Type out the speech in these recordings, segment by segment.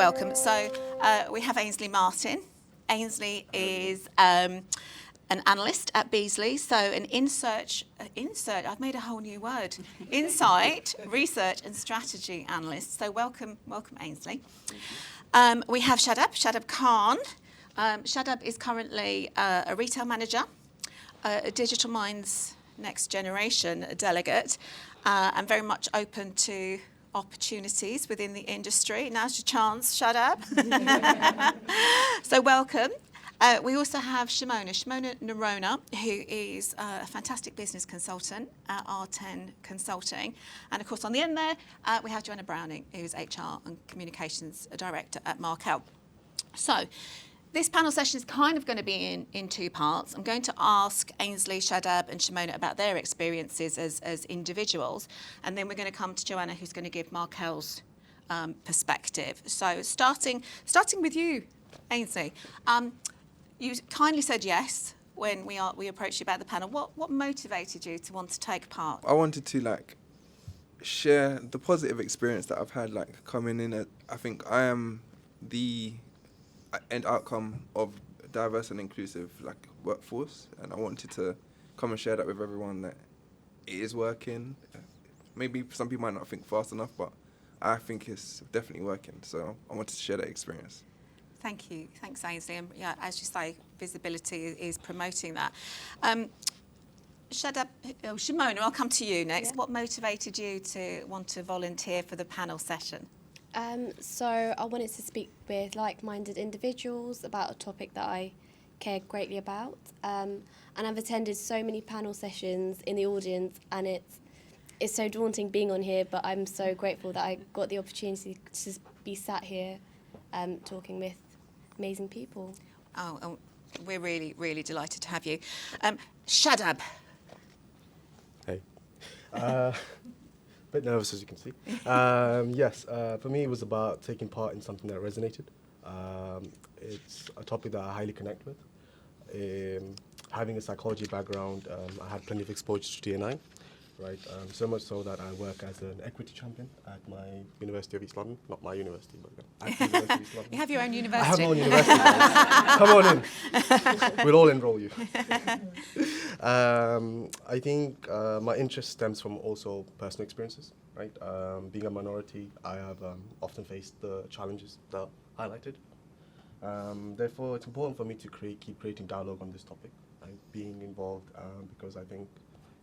welcome. So we have Ainsley Martin. Ainsley is an analyst at Beazley, so an I've made a whole new word, insight, research and strategy analyst. So welcome Ainsley. We have Shadab Khan. Shadab is currently a retail manager, a Digital Minds Next Generation delegate, and very much open to opportunities within the industry. Now's your chance, Shadab. So welcome. We also have Shimona Noronha, who is a fantastic business consultant at R10 Consulting. And of course, on the end there, we have Joanna Browning, who's HR and Communications Director at Markel. So this panel session is kind of going to be in two parts. I'm going to ask Ainsley, Shadab and Shimona about their experiences as individuals. And then we're going to come to Joanna, who's going to give Markel's perspective. So starting with you, Ainsley. You kindly said yes when we approached you about the panel. What motivated you to want to take part? I wanted to share the positive experience that I've had coming in. I think I am the end outcome of a diverse and inclusive workforce, and I wanted to come and share that with everyone that it is working. Maybe some people might not think fast enough, but I think it's definitely working. So I wanted to share that experience. Thank you. Thanks, Ainsley. And yeah, as you say, visibility is promoting that. Shimona, I'll come to you next. Yeah. What motivated you to want to volunteer for the panel session? So I wanted to speak with like-minded individuals about a topic that I care greatly about. And I've attended so many panel sessions in the audience, and it's so daunting being on here, but I'm so grateful that I got the opportunity to be sat here talking with amazing people. Oh, we're really, really delighted to have you. Shadab. Hey. Bit nervous, as you can see. Yes, for me it was about taking part in something that resonated. It's a topic that I highly connect with. Having a psychology background, I had plenty of exposure to D&I, right? So much so that I work as an equity champion at my University of East London. Not my university, but at the University of East London. You have your own university. I have my own university, guys. Come on in. We'll all enroll you. I think my interest stems from also personal experiences, right? Being a minority, I have often faced the challenges that are highlighted. Therefore, it's important for me to keep creating dialogue on this topic, right? Being involved, because I think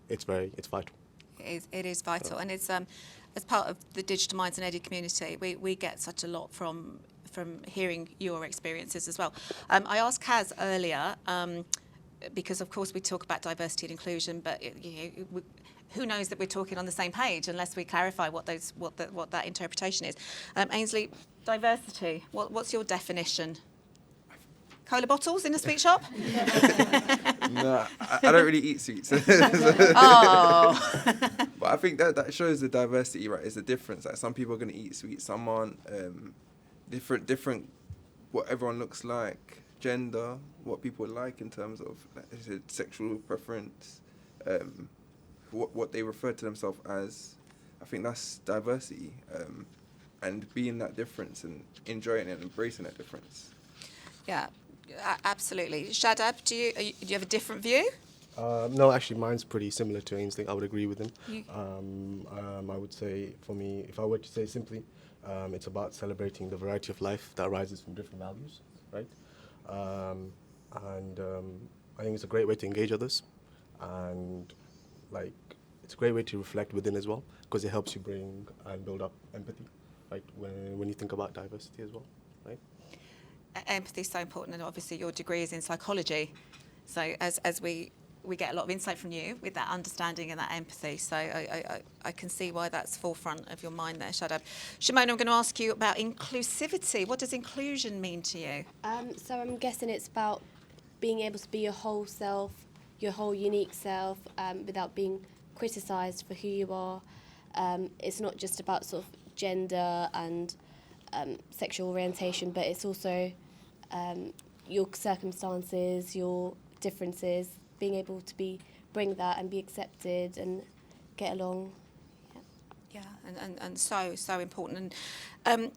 it's vital. It is vital, and it's as part of the Digital Minds and EDII community, we get such a lot from hearing your experiences as well. I asked Kaz earlier, because of course we talk about diversity and inclusion, but who knows that we're talking on the same page unless we clarify what that interpretation is. Ainsley, diversity. What's your definition? Cola bottles in a sweet shop? No, I don't really eat sweets. Oh. But I think that shows the diversity, right? It's the difference. Some people are going to eat sweets, some aren't. Different, what everyone looks like, gender, what people like in terms of sexual preference, what they refer to themselves as. I think that's diversity, and being that difference and enjoying it and embracing that difference. Yeah. Absolutely. Shadab, do you have a different view? No, actually, mine's pretty similar to Ainsley. I would agree with him. I would say, for me, if I were to say simply, it's about celebrating the variety of life that arises from different values, right? And I think it's a great way to engage others, and it's a great way to reflect within as well, because it helps you bring and build up empathy, right? When you think about diversity as well, right? Empathy is so important, and obviously your degree is in psychology, so as we get a lot of insight from you with that understanding and that empathy, so I can see why that's forefront of your mind there, Shadab. Shimona, I'm going to ask you about inclusivity. What does inclusion mean to you? So I'm guessing it's about being able to be your whole self, your whole unique self, without being criticised for who you are. It's not just about sort of gender and sexual orientation, but it's also your circumstances, your differences, being able to bring that and be accepted and get along. Yeah, and so important. And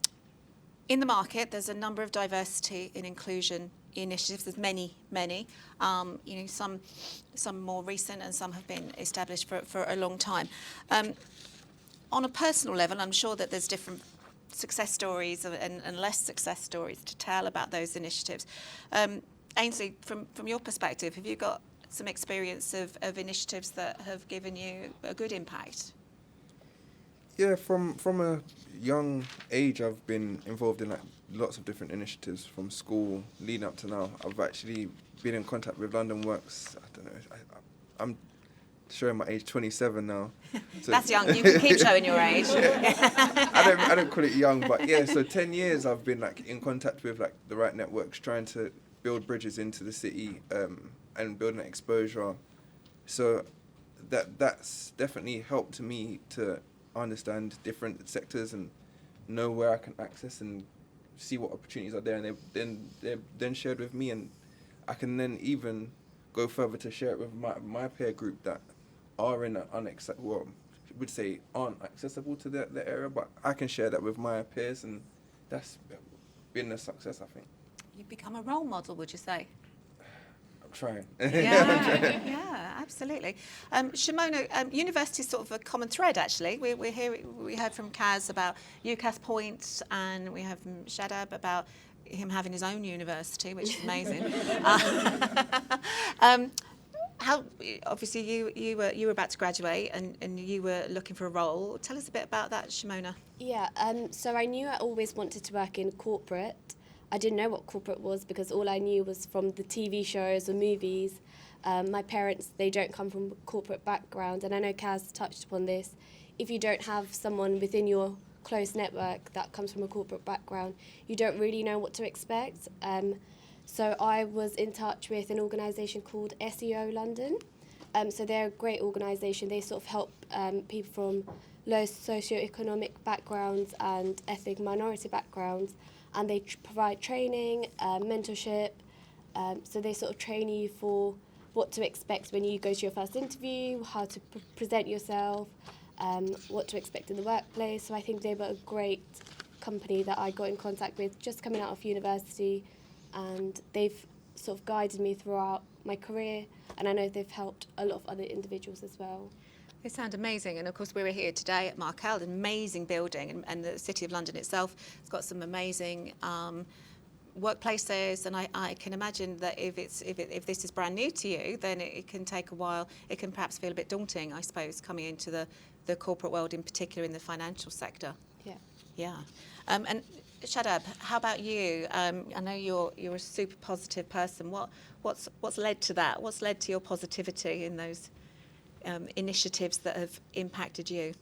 In the market, there's a number of diversity and inclusion initiatives. There's many. Some more recent and some have been established for a long time. On a personal level, I'm sure that there's different success stories and less success stories to tell about those initiatives. Ainsley, from your perspective, have you got some experience of initiatives that have given you a good impact? Yeah, from a young age, I've been involved in like lots of different initiatives from school leading up to now. I've actually been in contact with London Works. I don't know. I'm showing my age, 27 now. So That's young. You can keep showing your age. I don't call it young, but yeah. So 10 years I've been like in contact with like the right networks, trying to build bridges into the city and building that exposure. So that's definitely helped me to understand different sectors and know where I can access and see what opportunities are there, and they're then shared with me, and I can then even go further to share it with my peer group that are in aren't accessible to the area, but I can share that with my peers, and that's been a success, I think. You've become a role model, would you say? I'm trying. Yeah, absolutely. Shimona, university is sort of a common thread, actually. We heard from Kaz about UCAS points, and we heard from Shadab about him having his own university, which is amazing. How obviously you were about to graduate and you were looking for a role. Tell us a bit about that, Shimona. Yeah, so I knew I always wanted to work in corporate. I didn't know what corporate was because all I knew was from the TV shows or movies. My parents, they don't come from a corporate background, and I know Kaz touched upon this. If you don't have someone within your close network that comes from a corporate background, you don't really know what to expect. So I was in touch with an organisation called SEO London. So they're a great organisation. They sort of help people from low socioeconomic backgrounds and ethnic minority backgrounds, and they provide training, mentorship. So they sort of train you for what to expect when you go to your first interview, how to present yourself, what to expect in the workplace. So I think they were a great company that I got in contact with just coming out of university, and they've sort of guided me throughout my career, and I know they've helped a lot of other individuals as well. They sound amazing, and of course we're here today at Markel, an amazing building, and the City of London itself has got some amazing workplaces, and I can imagine that if this is brand new to you, then it can take a while. It can perhaps feel a bit daunting, I suppose, coming into the corporate world, in particular in the financial sector. Yeah. Yeah. And Shadab, how about you? I know you're a super positive person. What's led to that? What's led to your positivity in those initiatives that have impacted you?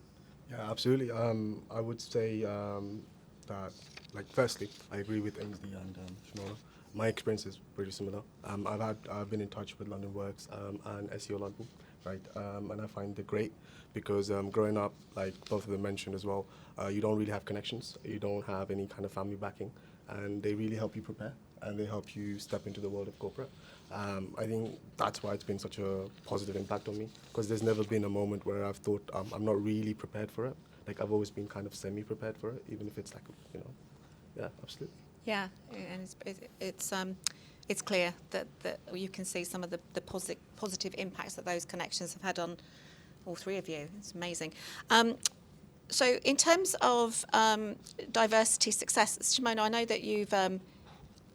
Yeah, absolutely. I would say that, like, firstly, I agree with Ainsley and Shimona. My experience is pretty similar. I've been in touch with London Works and SEO London, right? And I find it great because growing up, like both of them mentioned as well, you don't really have connections. You don't have any kind of family backing, and they really help you prepare, and they help you step into the world of corporate. I think that's why it's been such a positive impact on me, because there's never been a moment where I've thought I'm not really prepared for it. Like, I've always been kind of semi-prepared for it, even if it's like, yeah, absolutely. Yeah, and it's clear that you can see some of the positive impacts that those connections have had on all three of you. It's amazing. So in terms of diversity success, Shimona, I know that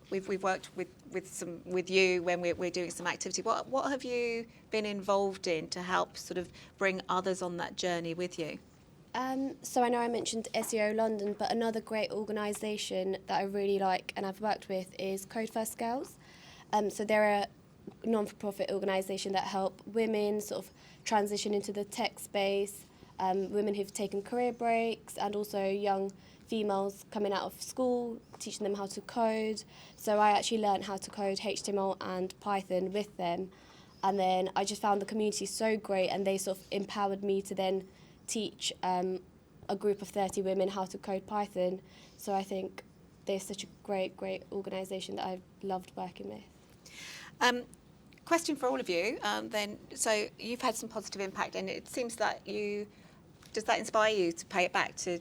we've worked with you when we're doing some activity. What have you been involved in to help sort of bring others on that journey with you? So I know I mentioned SEO London, but another great organisation that I really like and I've worked with is Code First Girls. So they're a non-for-profit organisation that help women sort of transition into the tech space, women who've taken career breaks, and also young females coming out of school, teaching them how to code. So I actually learned how to code HTML and Python with them. And then I just found the community so great, and they sort of empowered me to then teach a group of 30 women how to code Python. So I think they're such a great organisation that I've loved working with. Question for all of you then. So you've had some positive impact, and it seems that does that inspire you to pay it back, to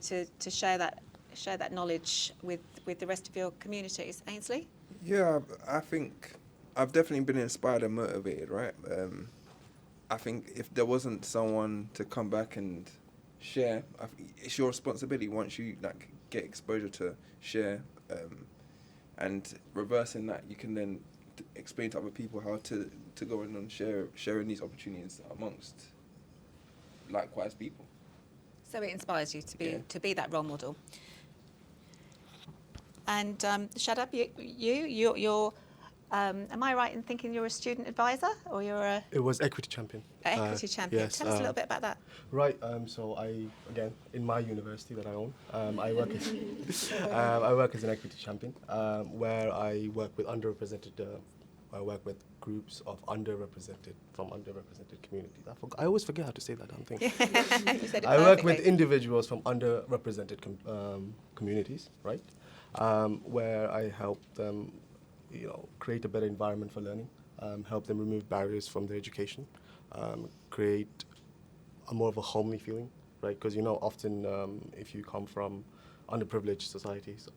share that knowledge with with the rest of your communities? Ainsley? Yeah, I think I've definitely been inspired and motivated, right? I think if there wasn't someone to come back and share, it's your responsibility once you like get exposure to share, and reversing that, you can then explain to other people how to go in and sharing these opportunities amongst likewise people. So it inspires you to be Yeah. to be that role model. And Shadab, you're am I right in thinking you're a student advisor or you're a It was equity champion. equity champion? Yes. Tell us a little bit about that. Right. So again, in my university that I own, I work as I work as an equity champion, where I work with I work with groups of underrepresented communities. I always forget how to say that damn thing. You said it I work with perfectly. individuals from underrepresented communities, right? Where I help them, create a better environment for learning, help them remove barriers from their education, create a more of a homely feeling, right? Because often if you come from underprivileged societies,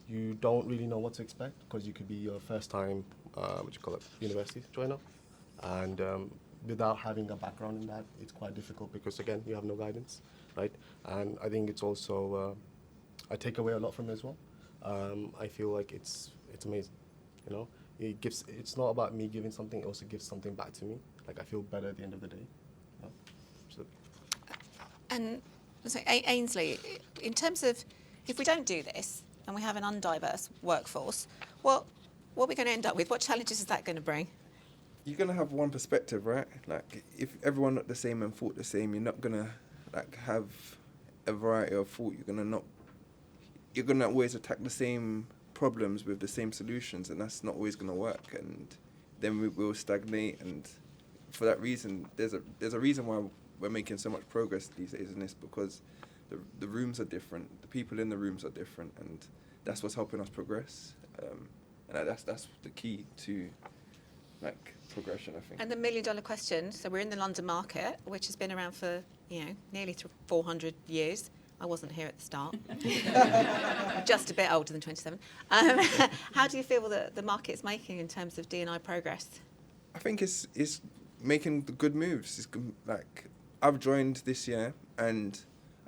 you don't really know what to expect because you could be your first time, university joiner, and without having a background in that, it's quite difficult because again, you have no guidance, right? And I think it's also I take away a lot from it as well. I feel like it's amazing, It's not about me giving something; it also gives something back to me. Like I feel better at the end of the day. Absolutely. And so Ainsley, in terms of if we don't do this and we have an undiverse workforce, what are we going to end up with? What challenges is that going to bring? You're gonna have one perspective, right? Like if everyone looked the same and thought the same, you're not gonna have a variety of thought. You're gonna always attack the same problems with the same solutions, and that's not always gonna work. And then we will stagnate. And for that reason, there's a reason why we're making so much progress these days in this, because the rooms are different, the people in the rooms are different, and that's what's helping us progress. And that's the key to progression, I think. And the $1 million question, so we're in the London market, which has been around for, nearly 400 years. I wasn't here at the start. Just a bit older than 27. How do you feel that the market's making in terms of D&I progress? I think it's making the good moves. It's I've joined this year, and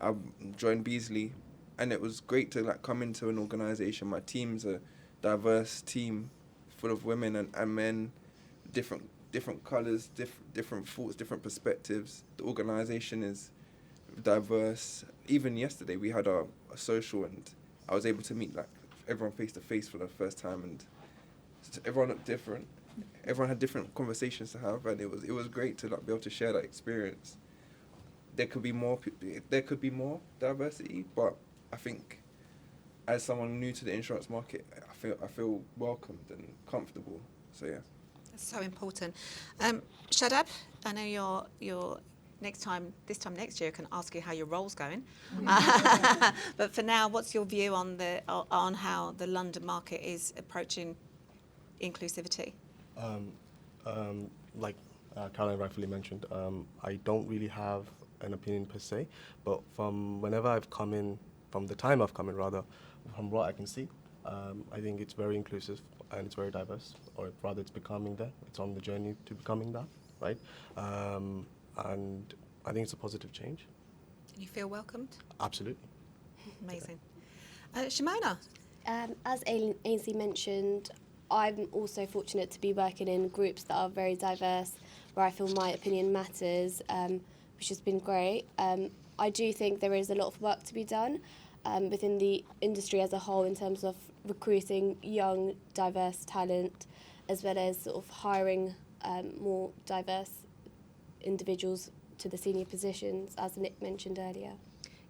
I've joined Beazley, and it was great to come into an organisation. My team's a diverse team, full of women and men, different colours, different thoughts, different perspectives. The organisation is diverse. Even yesterday we had a social, and I was able to meet everyone face to face for the first time, and everyone looked different. Everyone had different conversations to have, and it was great to be able to share that experience. There could be more diversity, but I think as someone new to the insurance market, I feel welcomed and comfortable. So yeah. That's so important. Shadab, I know you're this time next year, I can ask you how your role's going. But for now, what's your view on how the London market is approaching inclusivity? Like Caroline rightfully mentioned, I don't really have an opinion per se, but from the time I've come in, from what I can see, I think it's very inclusive and it's very diverse, or rather it's becoming that. It's on the journey to becoming that, right? And I think it's a positive change. And you feel welcomed? Absolutely. Amazing. Shimona? As Ainsley mentioned, I'm also fortunate to be working in groups that are very diverse, where I feel my opinion matters, which has been great. I do think there is a lot of work to be done within the industry as a whole in terms of recruiting young, diverse talent, as well as sort of hiring more diverse individuals to the senior positions, as Nick mentioned earlier.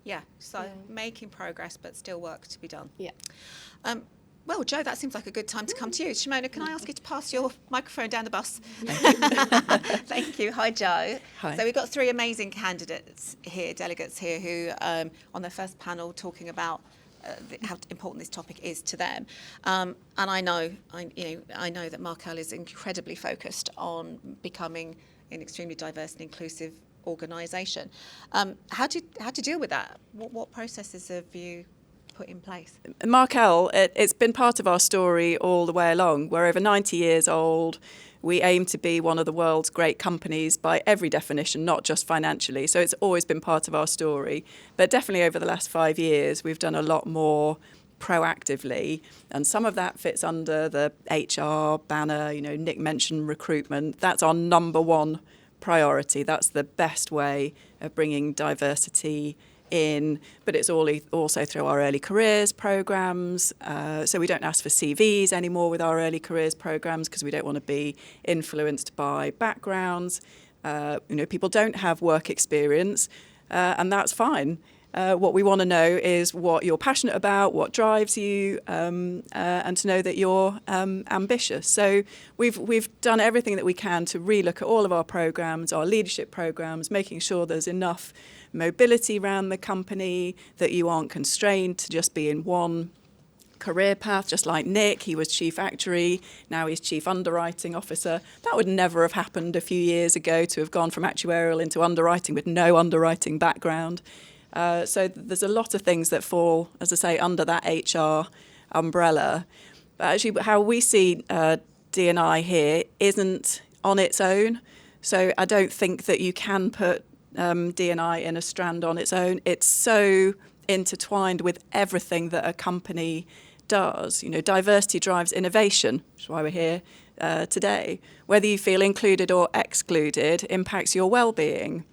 Yeah, so making progress, but still work to be done. Yeah. Well, Joe, that seems like a good time to come to you. Shimona, can I ask you to pass your microphone down the bus? Thank you. Hi, Joe. Hi. So we've got 3 amazing candidates here, delegates here, who on their first panel talking about how important this topic is to them. And I know that Markel is incredibly focused on becoming an extremely diverse and inclusive organisation. How do you deal with that? What processes have you put in place? Markel, it's been part of our story all the way along. We're over 90 years old. We aim to be one of the world's great companies by every definition, not just financially. So it's always been part of our story. But definitely over the last 5 years, we've done a lot more proactively. And some of that fits under the HR banner. Nick mentioned recruitment. That's our number one priority. That's the best way of bringing diversity in, but it's also through our early careers programs. So we don't ask for CVs anymore with our early careers programs because we don't want to be influenced by backgrounds. People don't have work experience, and that's fine. What we want to know is what you're passionate about, what drives you, and to know that you're ambitious. So we've done everything that we can to relook at all of our programs, our leadership programs, making sure there's enough mobility around the company, that you aren't constrained to just be in one career path, just like Nick. He was chief actuary, now he's chief underwriting officer. That would never have happened a few years ago, to have gone from actuarial into underwriting with no underwriting background. So there's a lot of things that fall, as I say, under that HR umbrella. But actually, how we see D&I here isn't on its own. So I don't think that you can put D&I in a strand on its own. It's so intertwined with everything that a company does. Diversity drives innovation, which is why we're here today. Whether you feel included or excluded impacts your well-being.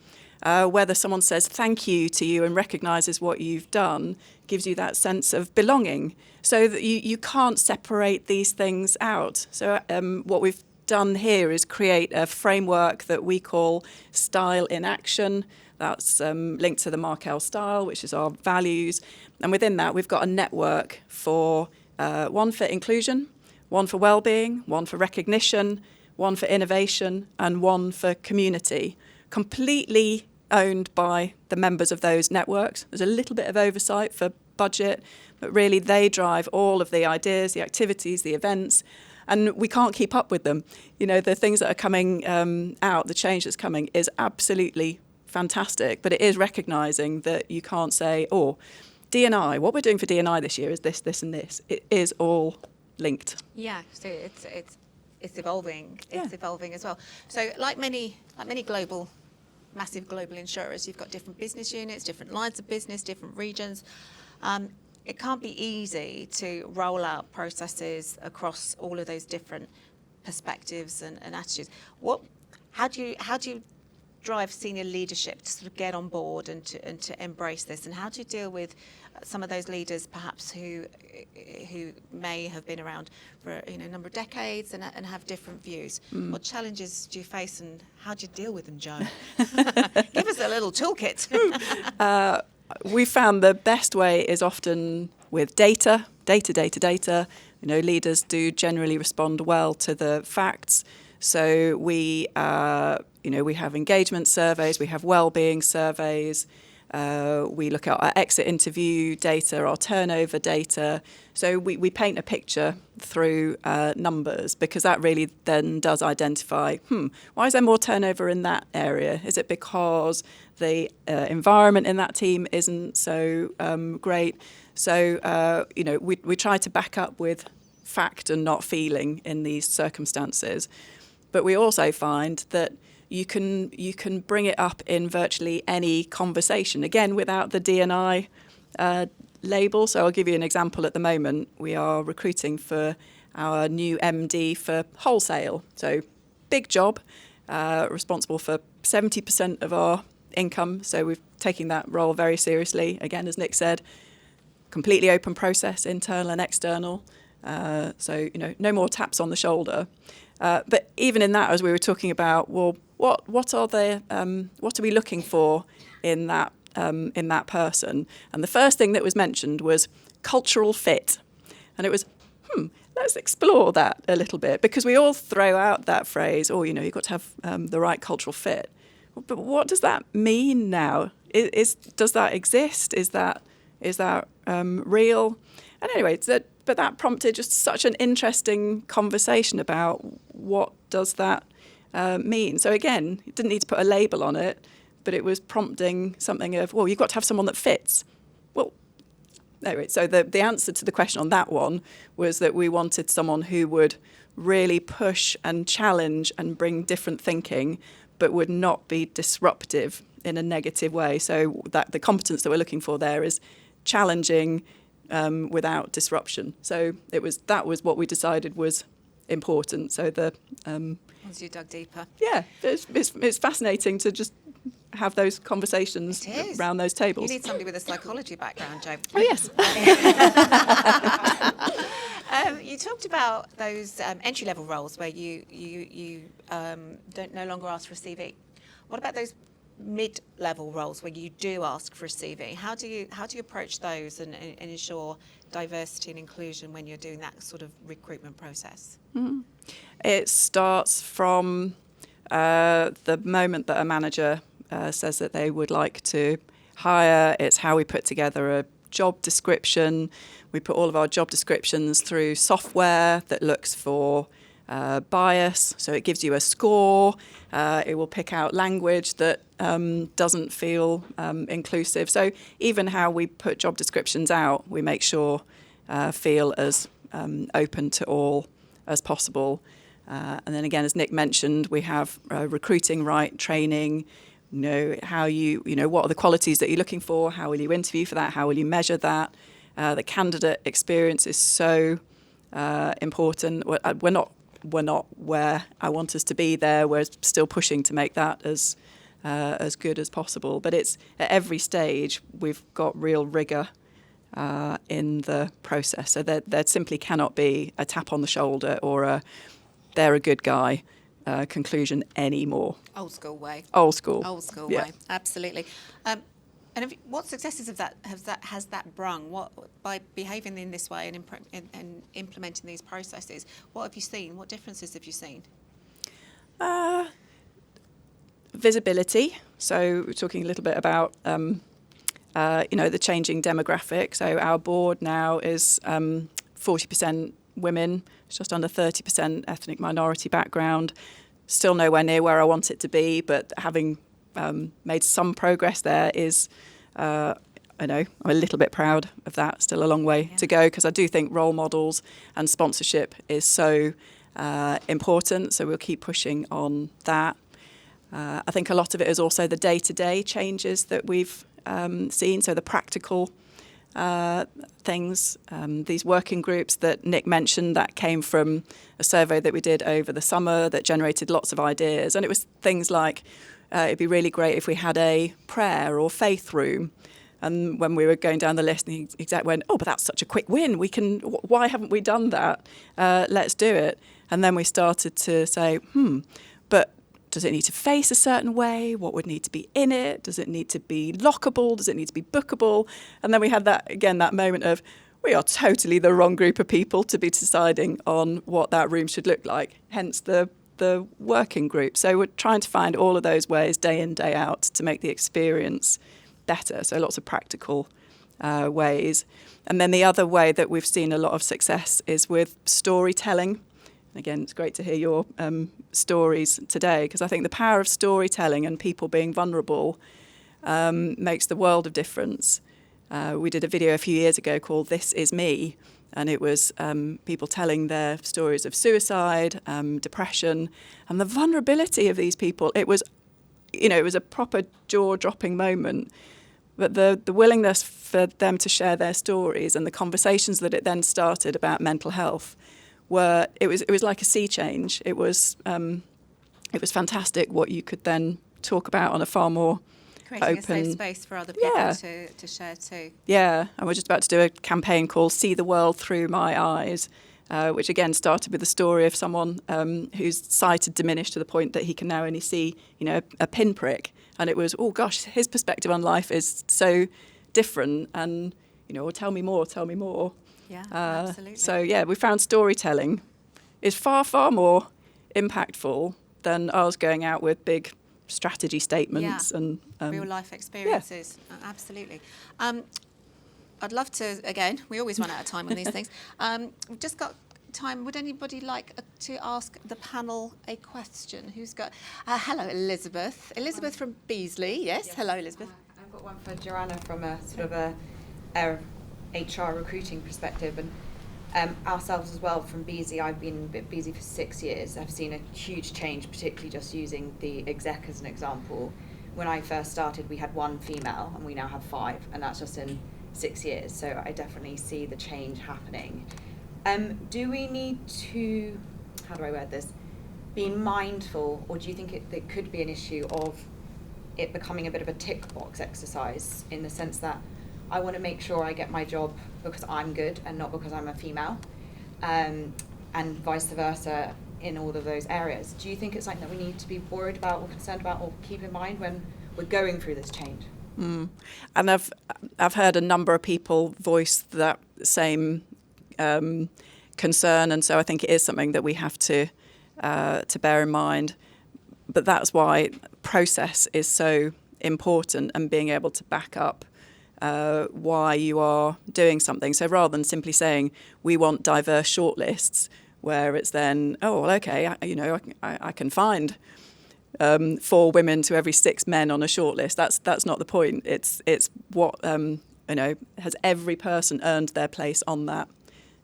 Whether someone says thank you to you and recognises what you've done gives you that sense of belonging. So that you can't separate these things out. So what we've done here is create a framework that we call Style in Action. That's linked to the Markel style, which is our values. And within that, we've got a network for one for inclusion, one for well-being, one for recognition, one for innovation, and one for community. Completely owned by the members of those networks. There's a little bit of oversight for budget, but really they drive all of the ideas, the activities, the events, and we can't keep up with them. The things that are coming out, the change that's coming is absolutely fantastic, but it is recognising that you can't say, D&I, what we're doing for D&I this year is this, this and this. It is all linked. Yeah, so it's evolving. It's evolving as well. So like many massive global insurers, you've got different business units, different lines of business, different regions. It can't be easy to roll out processes across all of those different perspectives and attitudes. How do you drive senior leadership to sort of get on board and to embrace this? And how do you deal with some of those leaders perhaps who may have been around for a number of decades and have different views? What challenges do you face and how do you deal with them, Jo? Give us a little toolkit. We found the best way is often with data. Leaders do generally respond well to the facts. So we have engagement surveys, we have well-being surveys, we look at our exit interview data, our turnover data. So we paint a picture through numbers, because that really then does identify, why is there more turnover in that area? Is it because the environment in that team isn't so great? So, we try to back up with fact and not feeling in these circumstances. But we also find that you can bring it up in virtually any conversation, again, without the D&I label. So I'll give you an example. At the moment, we are recruiting for our new MD for wholesale. So big job, responsible for 70% of our income. So we're taking that role very seriously. Again, as Nick said, completely open process, internal and external. So no more taps on the shoulder. But even in that, as we were talking about, what are we looking for in that person? And the first thing that was mentioned was cultural fit, and it was, let's explore that a little bit, because we all throw out that phrase, you've got to have the right cultural fit. But what does that mean now? Does that exist? Is that real? And anyway, but that prompted just such an interesting conversation about what does that mean. So again, you didn't need to put a label on it, but it was prompting something of, you've got to have someone that fits. Well, anyway, so the answer to the question on that one was that we wanted someone who would really push and challenge and bring different thinking, but would not be disruptive in a negative way. So that the competence that we're looking for there is challenging without disruption. So that was what we decided was important. So Once you dug deeper. yeah, it's fascinating to just have those conversations around those tables. You need somebody with a psychology background, Jo. Oh yes. You talked about those entry-level roles where you don't no longer ask for a CV. What about those mid-level roles where you do ask for a CV? How do you approach those and ensure diversity and inclusion when you're doing that sort of recruitment process? Mm-hmm. It starts from the moment that a manager says that they would like to hire. It's how we put together a job description. We put all of our job descriptions through software that looks for bias, so it gives you a score. It will pick out language that doesn't feel inclusive. So even how we put job descriptions out, we make sure feel as open to all as possible. And then again, as Nick mentioned, we have recruiting right training. You know how you know what are the qualities that you're looking for. How will you interview for that? How will you measure that? The candidate experience is so important. We're not where I want us to be there. We're still pushing to make that as good as possible. But it's at every stage we've got real rigour in the process. So there simply cannot be a tap on the shoulder or they're a good guy conclusion anymore. Old school way. Old school. Old school Yeah. way. Absolutely. And what successes has that brung? What by behaving in this way and implementing these processes? What have you seen? What differences have you seen? Visibility. So we're talking a little bit about the changing demographic. So our board now is 40% women, it's just under 30% ethnic minority background. Still nowhere near where I want it to be, but having made some progress there is, I know, I'm a little bit proud of that. Still a long way to go, because I do think role models and sponsorship is so important. So we'll keep pushing on that. I think a lot of it is also the day-to-day changes that we've seen. So the practical things, these working groups that Nick mentioned, that came from a survey that we did over the summer that generated lots of ideas. And it was things like, it'd be really great if we had a prayer or faith room. And when we were going down the list, the exec went, "Oh, but that's such a quick win. Why haven't we done that? Let's do it." And then we started to say, but does it need to face a certain way? What would need to be in it? Does it need to be lockable? Does it need to be bookable? And then we had that moment of, we are totally the wrong group of people to be deciding on what that room should look like, hence the working group. So we're trying to find all of those ways day in, day out to make the experience better. So lots of practical ways. And then the other way that we've seen a lot of success is with storytelling. Again, it's great to hear your stories today, because I think the power of storytelling and people being vulnerable makes the world of difference. We did a video a few years ago called "This Is Me," and it was people telling their stories of suicide, depression, and the vulnerability of these people. It was a proper jaw-dropping moment. But the willingness for them to share their stories and the conversations that it then started about mental health it was like a sea change. It was fantastic what you could then talk about on a far more Creating open, a safe space for other people to share too. Yeah, and we're just about to do a campaign called "See the World Through My Eyes," which again started with the story of someone whose sight had diminished to the point that he can now only see, a pinprick. And it was, oh gosh, his perspective on life is so different, and tell me more. Yeah, absolutely. So yeah, we found storytelling is far, far more impactful than us going out with big strategy statements and real life experiences. Yeah. Absolutely. I'd love to, again, we always run out of time on these things. We've just got time. Would anybody like to ask the panel a question? Who's got... hello, Elizabeth. Elizabeth from Beazley. Yes. Hello, Elizabeth. I've got one for Joanna from a sort of a HR recruiting perspective, and ourselves as well from Beazley. I've been at Beazley for 6 years. I've seen a huge change, particularly just using the exec as an example. When I first started, we had 1 female, and we now have 5, and that's just in 6 years. So I definitely see the change happening. Do we need to, how do I word this, be mindful, or do you think it could be an issue of it becoming a bit of a tick box exercise, in the sense that I want to make sure I get my job because I'm good and not because I'm a female, and vice versa in all of those areas? Do you think it's something that we need to be worried about or concerned about or keep in mind when we're going through this change? And I've heard a number of people voice that same concern, and so I think it is something that we have to bear in mind. But that's why process is so important, and being able to back up why you are doing something. So rather than simply saying we want diverse shortlists, where it's then, oh, well, okay, I can find 4 women to every 6 men on a shortlist. That's not the point. It's what has every person earned their place on that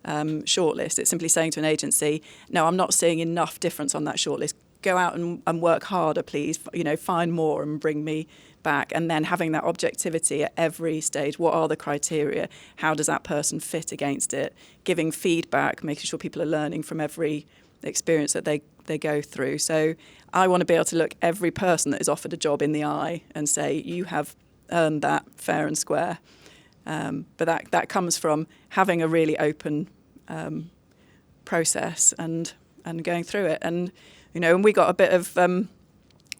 shortlist. It's simply saying to an agency, no, I'm not seeing enough difference on that shortlist. Go out and work harder, please. Find more and bring me back. And then having that objectivity at every stage. What are the criteria? How does that person fit against it? Giving feedback, making sure people are learning from every experience that they go through. So I want to be able to look every person that is offered a job in the eye and say, you have earned that fair and square. But that comes from having a really open process and going through it. And and we got a bit of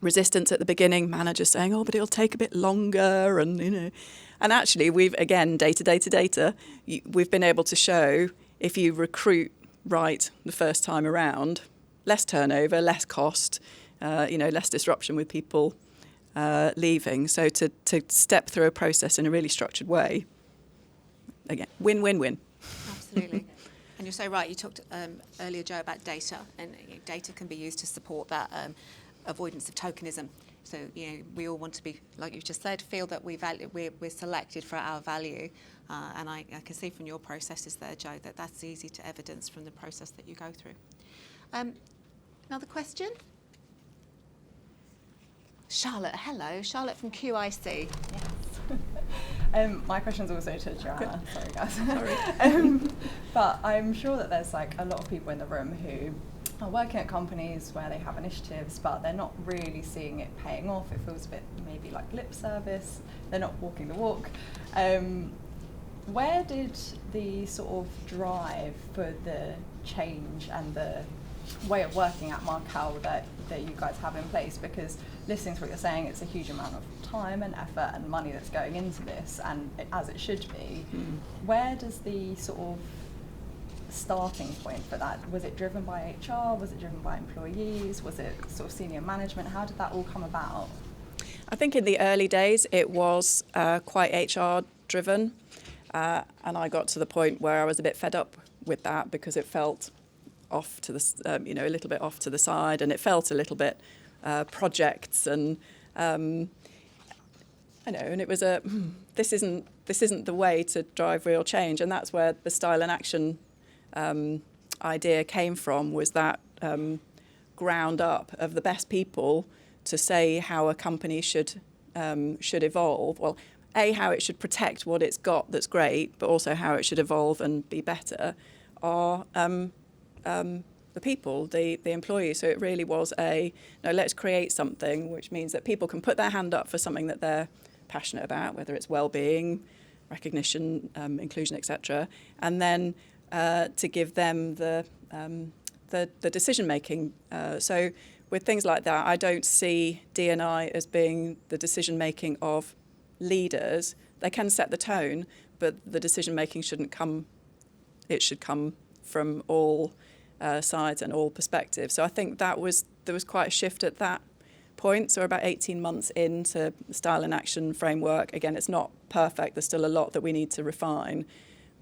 resistance at the beginning, managers saying, oh, but it'll take a bit longer. And actually, we've, again, data, we've been able to show if you recruit right the first time around, less turnover, less cost, less disruption with people leaving. So to step through a process in a really structured way, again, win-win-win. Absolutely. And you're so right. You talked earlier, Jo, about data, and data can be used to support that avoidance of tokenism. So we all want to be, like you've just said, feel that we're selected for our value. And I can see from your processes there, Jo, that that's easy to evidence from the process that you go through. Another question? Charlotte, hello. Charlotte from QIC. Yes. My question's also to Joanna. Sorry, guys. But I'm sure that there's a lot of people in the room who are working at companies where they have initiatives, but they're not really seeing it paying off. It feels a bit maybe like lip service. They're not walking the walk. Where did the sort of drive for the change and the way of working at Markel that you guys have in place? Because listening to what you're saying, it's a huge amount of time and effort and money that's going into this, and as it should be. Where does the sort of starting point for that, was it driven by HR, was it driven by employees, was it sort of senior management? How did that all come about? I think in the early days it was quite HR driven, and I got to the point where I was a bit fed up with that, because it felt off to the a little bit off to the side, and it felt a little bit projects and and it was this isn't the way to drive real change. And that's where the style and action idea came from, was that ground up of the best people to say how a company should evolve. Well, how it should protect what it's got that's great, but also how it should evolve and be better are the people, the employees. So it really was let's create something which means that people can put their hand up for something that they're passionate about, whether it's well-being, recognition, inclusion, etc., and then to give them the decision-making. So with things like that, I don't see D&I as being the decision-making of leaders. They can set the tone, but the decision-making shouldn't come. It should come from all sides and all perspectives. So I think there was quite a shift at that point. So we're about 18 months into the style and action framework. Again, it's not perfect. There's still a lot that we need to refine,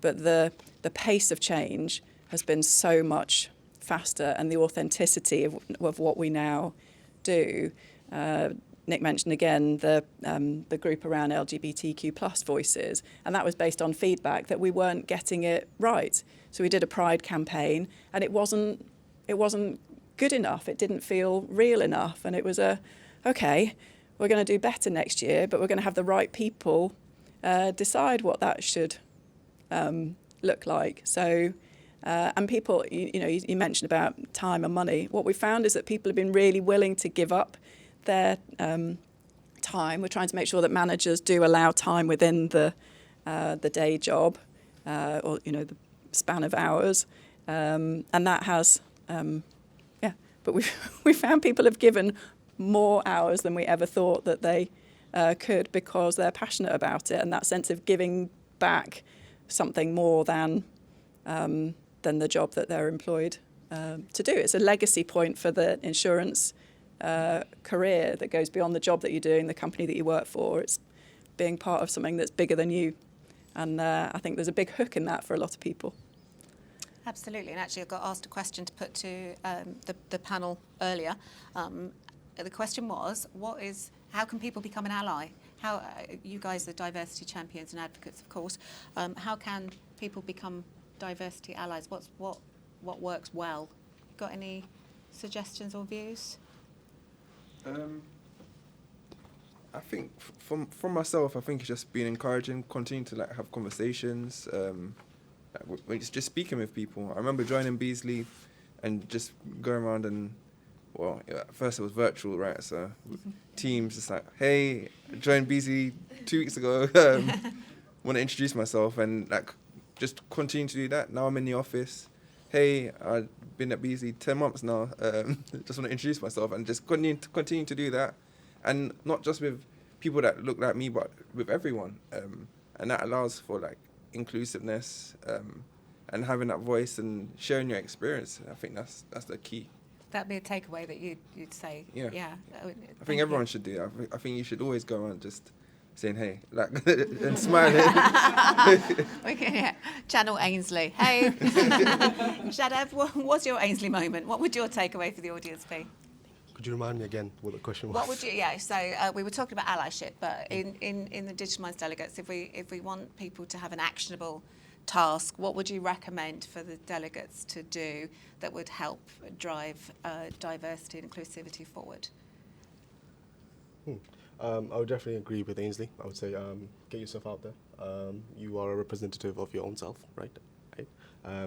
but the pace of change has been so much faster, and the authenticity of what we now do Nick mentioned again the group around LGBTQ plus voices, and that was based on feedback that we weren't getting it right. So we did a Pride campaign, and it wasn't good enough. It didn't feel real enough, and it was okay, we're going to do better next year, but we're going to have the right people decide what that should look like. So, and people, you mentioned about time and money. What we found is that people have been really willing to give up their time. We're trying to make sure that managers do allow time within the day job, or the span of hours, and that has, But we found people have given more hours than we ever thought that they could, because they're passionate about it, and that sense of giving back something more than the job that they're employed to do. It's a legacy point for the insurance career that goes beyond the job that you're doing, the company that you work for. It's being part of something that's bigger than you. And I think there's a big hook in that for a lot of people. Absolutely, and actually I got asked a question to put to the panel earlier. The question was, how can people become an ally? How you guys are diversity champions and advocates, of course. How can people become diversity allies? What works well? Got any suggestions or views? I think from myself, I think it's just being encouraging, continue to have conversations, just speaking with people. I remember joining Beazley and just going around and, at first it was virtual, right? So Teams, just like, hey, I joined Beazley 2 weeks ago. Want to introduce myself, and just continue to do that. Now I'm in the office. Hey, I've been at Beazley 10 months now. Just want to introduce myself and just continue to do that. And not just with people that look like me, but with everyone. And that allows for inclusiveness and having that voice and sharing your experience. I think that's the key. That'd be a takeaway that you'd say. Yeah. I think everyone should do that. I think you should always go around just saying hey, and smiling. We can channel Ainsley. Hey, Shadab, what was your Ainsley moment? What would your takeaway for the audience be? Could you remind me again what the question was? What would you? Yeah. So we were talking about allyship, but in the Digital Minds delegates, if we want people to have an actionable task, what would you recommend for the delegates to do that would help drive diversity and inclusivity forward? I would definitely agree with Ainsley. I would say get yourself out there. You are a representative of your own self, right?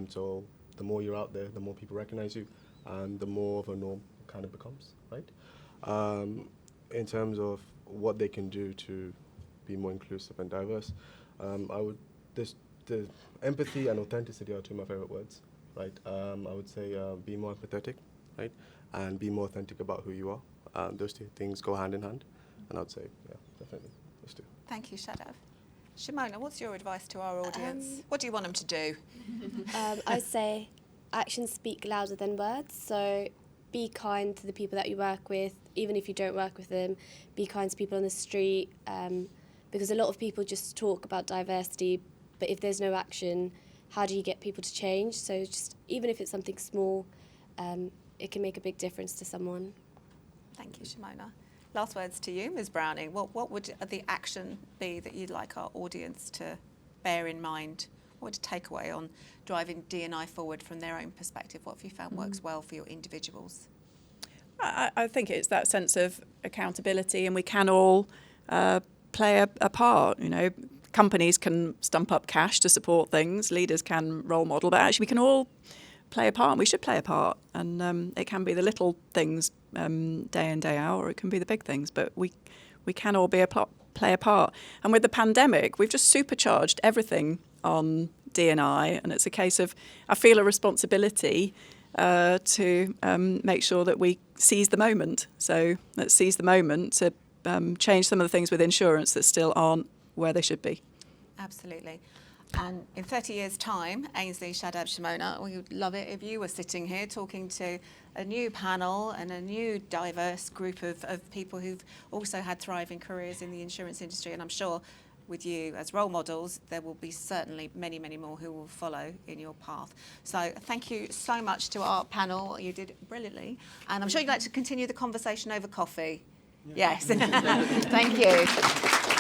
So the more you're out there, the more people recognize you, and the more of a norm kind of becomes, right? In terms of what they can do to be more inclusive and diverse, the empathy and authenticity are two of my favorite words, right? I would say be more empathetic, right? And be more authentic about who you are. Those two things go hand in hand. And I'd say, yeah, definitely, let's do. Thank you, Shadab. Shimona, what's your advice to our audience? What do you want them to do? I'd say actions speak louder than words. So be kind to the people that you work with, even if you don't work with them. Be kind to people on the street, because a lot of people just talk about diversity, but if there's no action, how do you get people to change? So just even if it's something small, it can make a big difference to someone. Thank you, Shimona. Last words to you, Ms. Browning. What would the action be that you'd like our audience to bear in mind? What would a takeaway on driving D&I forward from their own perspective? What have you found works well for your individuals? I think it's that sense of accountability, and we can all play a part. Companies can stump up cash to support things, leaders can role model, but actually we can all play a part, and we should play a part. And it can be the little things day in, day out, or it can be the big things, but we can all play a part. And with the pandemic, we've just supercharged everything on D&I, and it's a case of, I feel a responsibility to make sure that we seize the moment. So let's seize the moment to change some of the things with insurance that still aren't where they should be. Absolutely. And in 30 years' time, Ainsley, Shadab, Shimona, we would love it if you were sitting here talking to a new panel and a new diverse group of people who've also had thriving careers in the insurance industry. And I'm sure with you as role models, there will be certainly many, many more who will follow in your path. So thank you so much to our panel. You did brilliantly. And I'm sure you'd like to continue the conversation over coffee. Yes. Thank you.